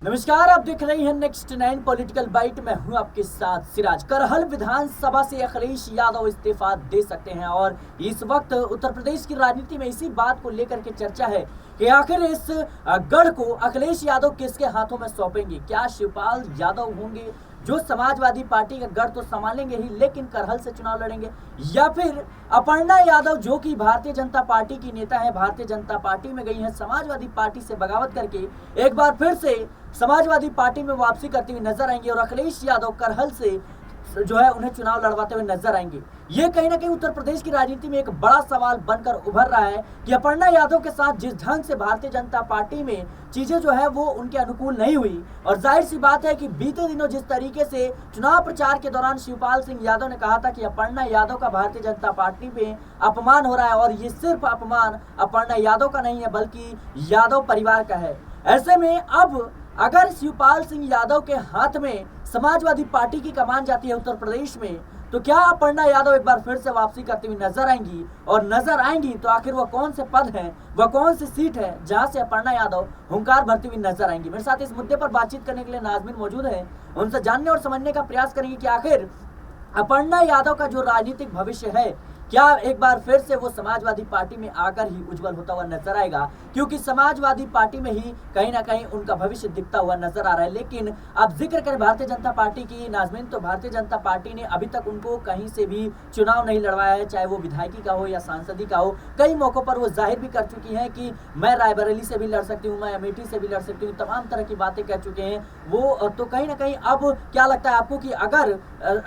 नमस्कार, आप देख रहे हैं नेक्स्ट 9 पॉलिटिकल बाइट। मैं हूं आपके साथ सिराज। करहल विधानसभा से अखिलेश यादव इस्तीफा दे सकते हैं और इस वक्त उत्तर प्रदेश की राजनीति में इसी बात को लेकर के चर्चा है कि आखिर इस गढ़ को अखिलेश यादव किसके हाथों में सौंपेंगे। क्या शिवपाल यादव होंगे जो समाजवादी पार्टी का गढ़ तो संभालेंगे ही, लेकिन करहल से चुनाव लड़ेंगे, या फिर अपर्णा यादव जो कि भारतीय जनता पार्टी की नेता है, भारतीय जनता पार्टी में गई हैं, समाजवादी पार्टी से बगावत करके एक बार फिर से समाजवादी पार्टी में वापसी करती हुई नजर आएंगे और अखिलेश यादव करहल से जो है उन्हें चुनाव लड़वाते हुए नजर आएंगे। ये कहीं ना कहीं उत्तर प्रदेश की राजनीति में एक बड़ा सवाल बनकर उभर रहा है कि अपर्णा यादव के साथ जिस ढंग से भारतीय जनता पार्टी में चीजें जो है वो उनके अनुकूल नहीं हुई, और जाहिर सी बात है कि बीते दिनों जिस तरीके से चुनाव प्रचार के दौरान शिवपाल सिंह यादव ने कहा था कि अपर्णा यादव का भारतीय जनता पार्टी में अपमान हो रहा है, और ये सिर्फ अपमान अपर्णा यादव का नहीं है बल्कि यादव परिवार का है। ऐसे में अब अगर शिवपाल सिंह यादव के हाथ में समाजवादी पार्टी की कमान जाती है उत्तर प्रदेश में, तो क्या अपर्णा यादव एक बार फिर से वापसी करती हुई नजर आएंगी, और नजर आएंगी तो आखिर वह कौन से पद हैं, वह कौन सी सीट है जहां से अपर्णा यादव हुंकार भरती हुई नजर आएंगी। मेरे साथ इस मुद्दे पर बातचीत करने के लिए नाजमीन मौजूद है, उनसे जानने और समझने का प्रयास करेंगे कि आखिर अपर्णा यादव का जो राजनीतिक भविष्य है, क्या एक बार फिर से वो समाजवादी पार्टी में आकर ही उज्जवल होता हुआ नजर आएगा, क्योंकि समाजवादी पार्टी में ही कहीं ना कहीं उनका भविष्य दिखता हुआ नजर आ रहा है। लेकिन अब जिक्र करें भारतीय जनता पार्टी की नाजमीन, तो भारतीय जनता पार्टी ने अभी तक उनको कहीं से भी चुनाव नहीं लड़वाया है, चाहे वो विधायकी का हो या सांसदी का हो। कई मौकों पर वो जाहिर भी कर चुकी हैं कि मैं रायबरेली से भी लड़ सकती हूँ, मैं अमेठी से भी लड़ सकती हूँ, तमाम तरह की बातें कर चुके हैं वो। तो कहीं ना कहीं अब क्या लगता है आपको कि अगर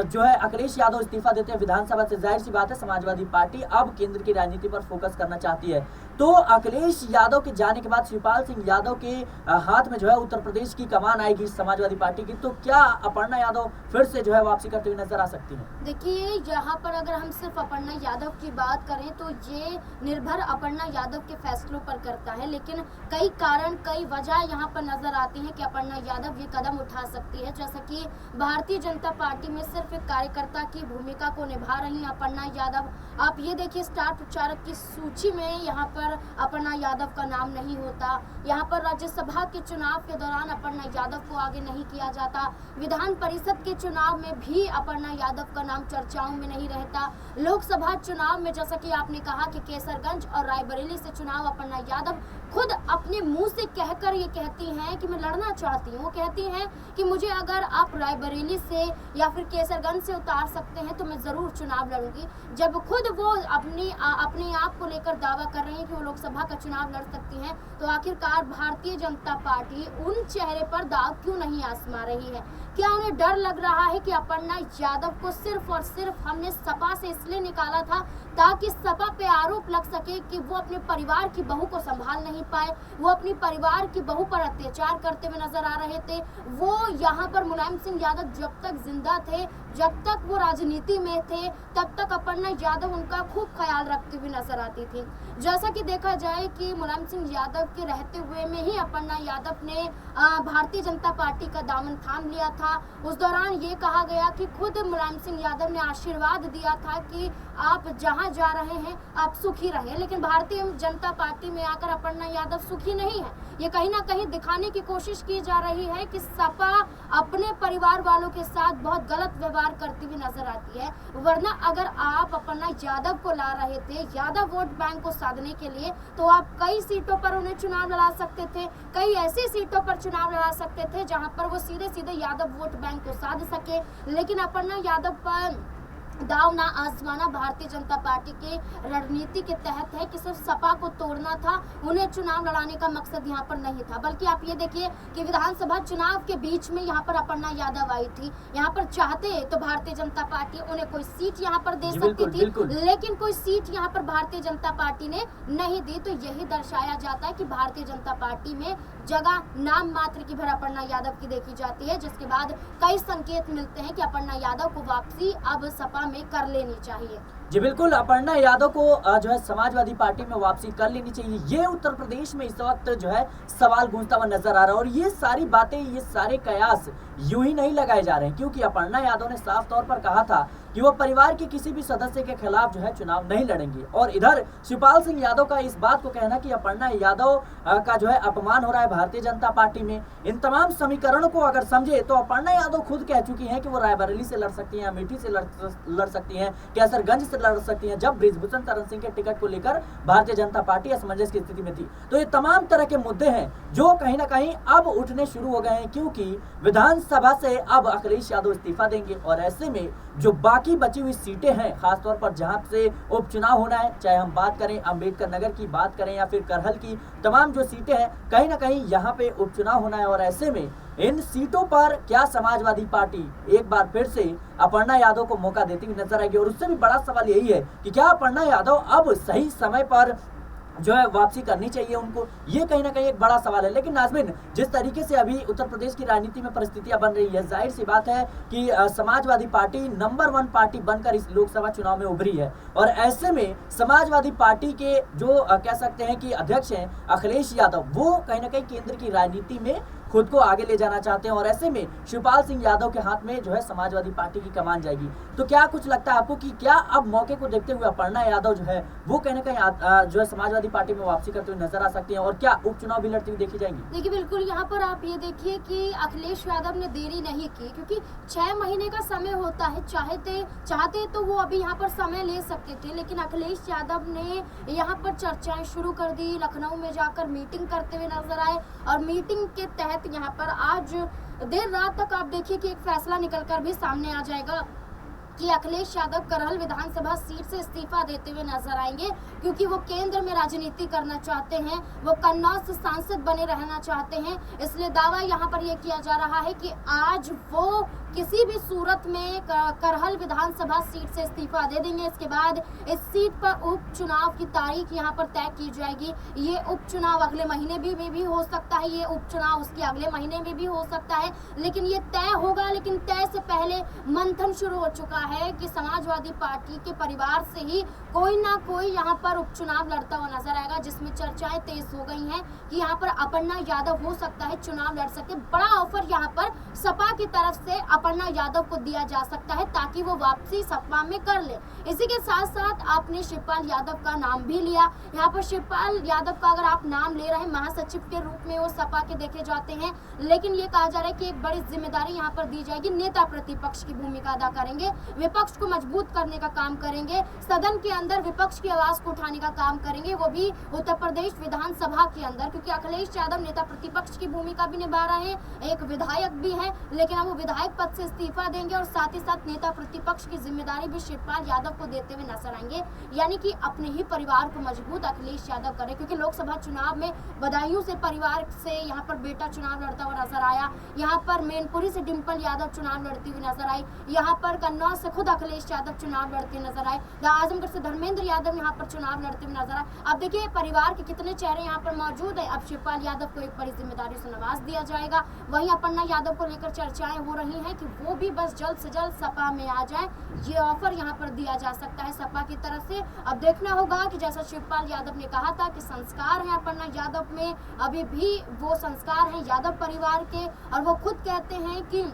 जो है अखिलेश यादव इस्तीफा देते हैं विधानसभा से, जाहिर सी बात है समाजवादी पार्टी अब केंद्र की राजनीति पर फोकस करना चाहती है, तो अखिलेश यादव के जाने के बाद शिवपाल सिंह यादव के हाथ में जो है उत्तर प्रदेश की कमान आएगी समाजवादी पार्टी की, तो क्या अपर्णा यादव फिर से जो है वापसी करते हुए नजर आ सकती है? देखिए, यहाँ पर अगर हम सिर्फ अपर्णा यादव की बात करें तो ये निर्भर अपर्णा यादव के फैसलों पर करता है, लेकिन कई कारण, कई वजह यहाँ पर नजर आती हैं कि अपर्णा यादव ये कदम उठा सकती है। जैसा कि भारतीय जनता पार्टी में सिर्फ एक कार्यकर्ता की भूमिका को निभा रही हैं अपर्णा यादव। आप ये देखिए, स्टार प्रचारक की सूची में यहाँ पर अपर्णा यादव का नाम नहीं होता, यहाँ पर राज्यसभा के चुनाव के दौरान अपर्णा यादव को आगे नहीं किया जाता, विधान परिषद के चुनाव में भी अपर्णा यादव का नाम चर्चाओं में नहीं रहता, लोकसभा चुनाव में जैसा कि आपने कहा कि केसरगंज और रायबरेली से चुनाव अपर्णा यादव खुद अपने मुंह से कहकर ये कहती हैं कि मैं लड़ना चाहती हूँ। वो कहती हैं कि मुझे अगर आप रायबरेली से या फिर केसरगंज से उतार सकते हैं तो मैं ज़रूर चुनाव लड़ूंगी। जब खुद वो अपने आप को लेकर दावा कर रही हैं कि वो लोकसभा का चुनाव लड़ सकती हैं, तो आखिरकार भारतीय जनता पार्टी उन चेहरे पर दाव क्यों नहीं आजमा रही है? क्या उन्हें डर लग रहा है कि अपर्णा यादव को सिर्फ और सिर्फ हमने सपा से इसलिए निकाला था ताकि सपा पे आरोप लग सके कि वो अपने परिवार की बहू को संभाल नहीं पाए, वो अपनी परिवार की बहू पर अत्याचार करते हुए नजर आ रहे थे। वो यहाँ पर मुलायम सिंह यादव जब तक जिंदा थे, जब तक वो राजनीति में थे, तब तक अपर्णा यादव उनका खूब ख्याल रखती हुई नजर आती थी। जैसा कि देखा जाए कि मुलायम सिंह यादव के रहते हुए में ही अपर्णा यादव ने भारतीय जनता पार्टी का दामन थाम लिया था। उस दौरान ये कहा गया कि खुद मुलायम सिंह यादव ने आशीर्वाद दिया था कि आप जहां जा रहे हैं आप सुखी रहें, लेकिन भारतीय जनता पार्टी में आकर अपर्णा यादव सुखी नहीं है। ये कहीं ना कहीं दिखाने की कोशिश की जा रही है कि सपा अपने परिवार वालों के साथ बहुत गलत व्यवहार करती हुई नजर आती है। वरना अगर आप अपर्णा यादव को ला रहे थे यादव वोट बैंक को साधने के लिए, तो आप कई सीटों पर उन्हें चुनाव लड़ा सकते थे, कई ऐसी सीटों पर चुनाव लड़ा सकते थे जहां पर वो सीधे सीधे यादव वोट बैंक को साध सके। लेकिन अपर्णा यादव पर दाव ना आजमाना भारतीय जनता पार्टी के रणनीति के तहत है कि सिर्फ सपा को तोड़ना था, उन्हें चुनाव लड़ाने का मकसद यहाँ पर नहीं था। बल्कि आप ये देखिए कि विधानसभा चुनाव के बीच में यहाँ पर अपर्णा यादव आई थी, यहाँ पर चाहते तो भारतीय जनता पार्टी उन्हें कोई सीट यहाँ पर दे सकती थी, लेकिन कोई सीट यहाँ पर भारतीय जनता पार्टी ने नहीं दी। तो यही दर्शाया जाता है कि भारतीय जनता पार्टी में जगह नाम मात्र की भर अपर्णा यादव की देखी जाती है, जिसके बाद कई संकेत मिलते हैं कि अपर्णा यादव को वापसी अब सपा में कर लेनी चाहिए। जी बिल्कुल, अपर्णा यादव को जो है समाजवादी पार्टी में वापसी कर लेनी चाहिए। ये उत्तर प्रदेश में इस वक्त जो है सवाल गूंजता हुआ नजर आ रहा है और ये सारी बातें, ये सारे कयास यूं ही नहीं लगाए जा रहे हैं, क्योंकि अपर्णा यादव ने साफ तौर पर कहा था कि वो परिवार के किसी भी सदस्य के खिलाफ जो है चुनाव नहीं लड़ेंगे। और इधर शिवपाल सिंह यादव का इस बात को कहना कि अपर्णा यादव का जो है अपमान हो रहा है भारतीय जनता पार्टी में। इन तमाम समीकरणों को अगर समझे तो अपर्णा यादव खुद कह चुकी हैं कि वो रायबरेली से लड़ सकती हैं, अमेठी से लड़ सकती हैं, कैसरगंज से लड़ सकती हैं, जब बृजभूषण शरण सिंह के टिकट को लेकर भारतीय जनता पार्टी असमंजस की स्थिति में थी। तो ये तमाम तरह के मुद्दे हैं जो कहीं ना कहीं अब उठने शुरू हो गए हैं, क्योंकि विधानसभा से अब अखिलेश यादव इस्तीफा देंगे और ऐसे में जो बाकी बची हुई सीटें हैं, खासतौर पर जहां से उपचुनाव होना है, चाहे हम बात करें अंबेडकर नगर की बात करें या फिर करहल की, तमाम जो सीटें हैं कहीं ना कहीं यहाँ पे उपचुनाव होना है। और ऐसे में इन सीटों पर क्या समाजवादी पार्टी एक बार फिर से अपर्णा यादव को मौका देती हुई नजर आएगी? और उससे भी बड़ा सवाल यही है कि क्या अपर्णा यादव अब सही समय पर जो है वापसी करनी चाहिए उनको, ये कहीं ना कहीं एक बड़ा सवाल है। लेकिन नाज़मीन, जिस तरीके से अभी उत्तर प्रदेश की राजनीति में परिस्थितियां बन रही है, जाहिर सी बात है कि समाजवादी पार्टी नंबर 1 पार्टी बनकर इस लोकसभा चुनाव में उभरी है। और ऐसे में समाजवादी पार्टी के जो कह सकते हैं कि अध्यक्ष हैं अखिलेश यादव, वो कहीं ना कहीं केंद्र की राजनीति में खुद को आगे ले जाना चाहते हैं और ऐसे में शिवपाल सिंह यादव के हाथ में जो है समाजवादी पार्टी की कमान जाएगी। तो क्या कुछ लगता है आपको कि क्या अब मौके को देखते हुए अपर्णा यादव जो है वो कहीं ना कहीं जो है समाजवादी पार्टी में वापसी करते हुए नजर आ सकती हैं और क्या उपचुनाव भी लड़ती हुई देखी जाएंगी? देखिए बिल्कुल, यहाँ पर आप ये देखिए कि अखिलेश यादव ने देरी नहीं की, क्योंकि 6 महीने का समय होता है। चाहते तो वो अभी यहाँ पर समय ले सकते थे, लेकिन अखिलेश यादव ने यहाँ पर चर्चाएं शुरू कर दी, लखनऊ में जाकर मीटिंग करते हुए नजर आए और मीटिंग के तहत यहाँ पर आज देर रात तक आप देखिए कि एक फैसला निकलकर भी सामने आ जाएगा कि अखिलेश यादव करहल विधानसभा सीट से इस्तीफा देते हुए नजर आएंगे, क्योंकि वो केंद्र में राजनीति करना चाहते हैं, वो कन्नौज से सांसद बने रहना चाहते हैं। इसलिए दावा यहाँ पर यह किया जा रहा है कि आज वो किसी भी सूरत में करहल विधानसभा सीट से इस्तीफा दे देंगे। इसके बाद इस सीट पर उपचुनाव की तारीख यहाँ पर तय की जाएगी। ये उपचुनाव अगले महीने भी हो सकता है, ये उपचुनाव उसके अगले महीने में भी हो सकता है, लेकिन ये तय होगा। लेकिन तय से पहले मंथन शुरू हो चुका है कि समाजवादी पार्टी के परिवार से ही कोई ना कोई यहाँ पर उपचुनाव लड़ता हुआ नजर आएगा, जिसमें चर्चाएं तेज हो गई हैं कि यहाँ पर अपर्णा यादव हो सकता है चुनाव लड़ सकते। बड़ा ऑफर यहाँ पर सपा की तरफ से अपर्णा यादव को दिया जा सकता है ताकि वो वापसी सपा में कर ले। इसी के साथ साथ आपने शिवपाल यादव का नाम भी लिया। यहाँ पर शिवपाल यादव का अगर आप नाम ले रहे हैं, महासचिव के रूप में वो सपा के देखे जाते हैं, लेकिन ये कहा जा रहा है कि एक बड़ी जिम्मेदारी यहाँ पर दी जाएगी। नेता प्रतिपक्ष की भूमिका अदा करेंगे, विपक्ष को मजबूत करने का काम करेंगे, सदन के अंदर विपक्ष की आवाज को उठाने का काम करेंगे, वो भी उत्तर प्रदेश विधानसभा के अंदर, क्योंकि अखिलेश यादव नेता प्रतिपक्ष की भूमिका भी निभा रहे हैं, एक विधायक भी है, लेकिन अब वो विधायक पद से इस्तीफा देंगे और साथ ही साथ नेता प्रतिपक्ष की जिम्मेदारी भी शिवपाल यादव को देते हुए नजर आएंगे। यानी कि अपने ही परिवार को मजबूत अखिलेश यादव करें, क्योंकि लोकसभा चुनाव में बदायूं से परिवार से यहाँ पर बेटा चुनाव लड़ता हुआ नजर आया, यहाँ पर मैनपुरी से डिम्पल यादव चुनाव लड़ती हुई नजर आई, यहाँ पर कन्नौज से खुद अखिलेश यादव चुनाव लड़ते नजर आए, आजमगढ़ से धर्मेंद्र यादव यहाँ पर चुनाव लड़ते हुए नजर आए। अब देखिए परिवार के कितने चेहरे यहाँ पर मौजूद है। अब शिवपाल यादव को एक बड़ी जिम्मेदारी से नवाज दिया जाएगा। वहीं अपर्णा यादव को लेकर चर्चाएं हो रही हैं कि वो भी बस जल्द से जल्द सपा में आ जाए, ये ऑफर यहाँ पर दिया जा सकता है सपा की तरफ से। अब देखना होगा कि जैसा शिवपाल यादव ने कहा था कि संस्कार है अपर्णा यादव में, अभी भी वो संस्कार है यादव परिवार के, और वो खुद कहते हैं कि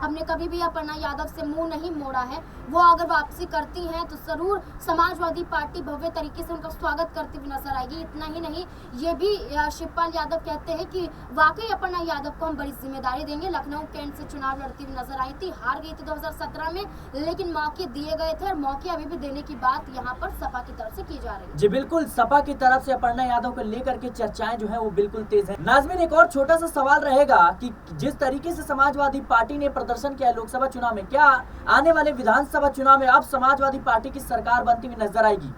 हमने कभी भी अपर्णा यादव से मुंह नहीं मोड़ा है। वो अगर वापसी करती हैं तो जरूर समाजवादी पार्टी भव्य तरीके से उनका स्वागत करती हुई नजर आएगी। इतना ही नहीं, ये भी शिवपाल यादव कहते हैं कि वाकई अपर्णा यादव को हम बड़ी जिम्मेदारी देंगे। लखनऊ कैंट से चुनाव लड़ती हुई नजर आई थी, हार गई थी 2017 में, लेकिन मौके दिए गए थे और मौके अभी भी देने की बात यहाँ पर सपा की तरफ से की जा रही है। जी बिल्कुल, सपा की तरफ से अपर्णा यादव को लेकर के चर्चाएं जो है वो बिल्कुल तेज है। नाज़मीन, एक और छोटा सा सवाल रहेगा कि जिस तरीके से समाजवादी पार्टी ने प्रदर्शन किया लोकसभा चुनाव में, क्या आने वाले विधानसभा चुनाव में अब समाजवादी पार्टी की सरकार बनती हुई नजर आएगी?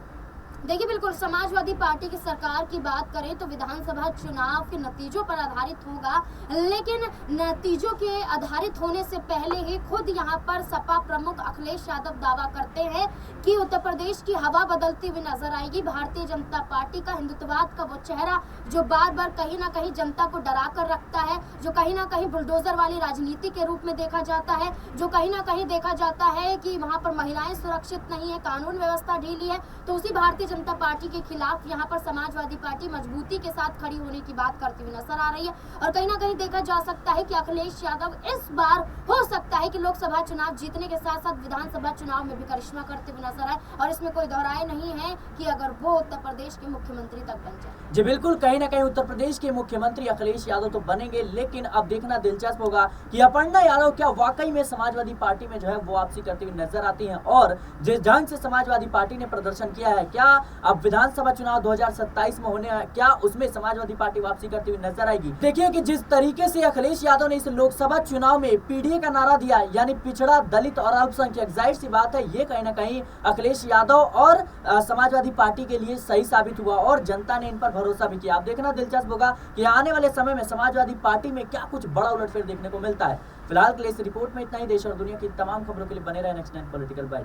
देखिए, बिल्कुल समाजवादी पार्टी की सरकार की बात करें तो विधानसभा चुनाव के नतीजों पर आधारित होगा, लेकिन नतीजों के आधारित होने से पहले ही खुद यहाँ पर सपा प्रमुख अखिलेश यादव दावा करते हैं कि उत्तर प्रदेश की हवा बदलती हुई नजर आएगी। भारतीय जनता पार्टी का हिंदुत्ववाद का वो चेहरा जो बार बार कहीं ना कहीं जनता को डरा कर रखता है, जो कहीं ना कहीं बुलडोजर वाली राजनीति के रूप में देखा जाता है, जो कहीं ना कहीं देखा जाता है कि वहाँ पर महिलाएं सुरक्षित नहीं है, कानून व्यवस्था ढीली है, तो उसी भारतीय जनता पार्टी के खिलाफ यहाँ पर समाजवादी पार्टी मजबूती के साथ खड़ी होने की बात करती हुई नजर आ रही है। और कहीं ना कहीं देखा जा सकता है कि अखिलेश यादव इस बार हो सकता है कि लोकसभा चुनाव जीतने के साथ साथ विधानसभा चुनाव में भी करिश्मा करते हुए नजर आए, और इसमें कोई दोहराए नहीं है कि अगर वो उत्तर प्रदेश के मुख्यमंत्री तक बन जाए। जी बिल्कुल, कहीं ना कहीं उत्तर प्रदेश के मुख्यमंत्री अखिलेश यादव तो बनेंगे, लेकिन अब देखना दिलचस्प होगा कि अपर्णा यादव क्या वाकई में समाजवादी पार्टी में जो है वो वापसी करती हुई नजर आती हैं, और जिस ढंग से समाजवादी पार्टी ने प्रदर्शन किया है, क्या अब विधानसभा चुनाव 2027 में होने हैं, क्या उसमें समाजवादी पार्टी वापसी करती हुई नजर आएगी। देखिए कि जिस तरीके से अखिलेश यादव ने इस लोकसभा चुनाव में पीडीए का नारा दिया, यानी पिछड़ा, दलित और अल्पसंख्यक, जाहिर सी बात है ये कहीं ना कहीं अखिलेश यादव और समाजवादी पार्टी के लिए सही साबित हुआ और जनता ने इन पर भरोसा भी किया। अब देखना दिलचस्प होगा कि आने वाले समय में समाजवादी पार्टी में क्या कुछ बड़ा उलटफेर देखने को मिलता है। फिलहाल के लिए इस रिपोर्ट में इतना ही। देश और दुनिया की तमाम खबरों के लिए बने रहे नेक्स्ट 9 पॉलिटिकल बाइट।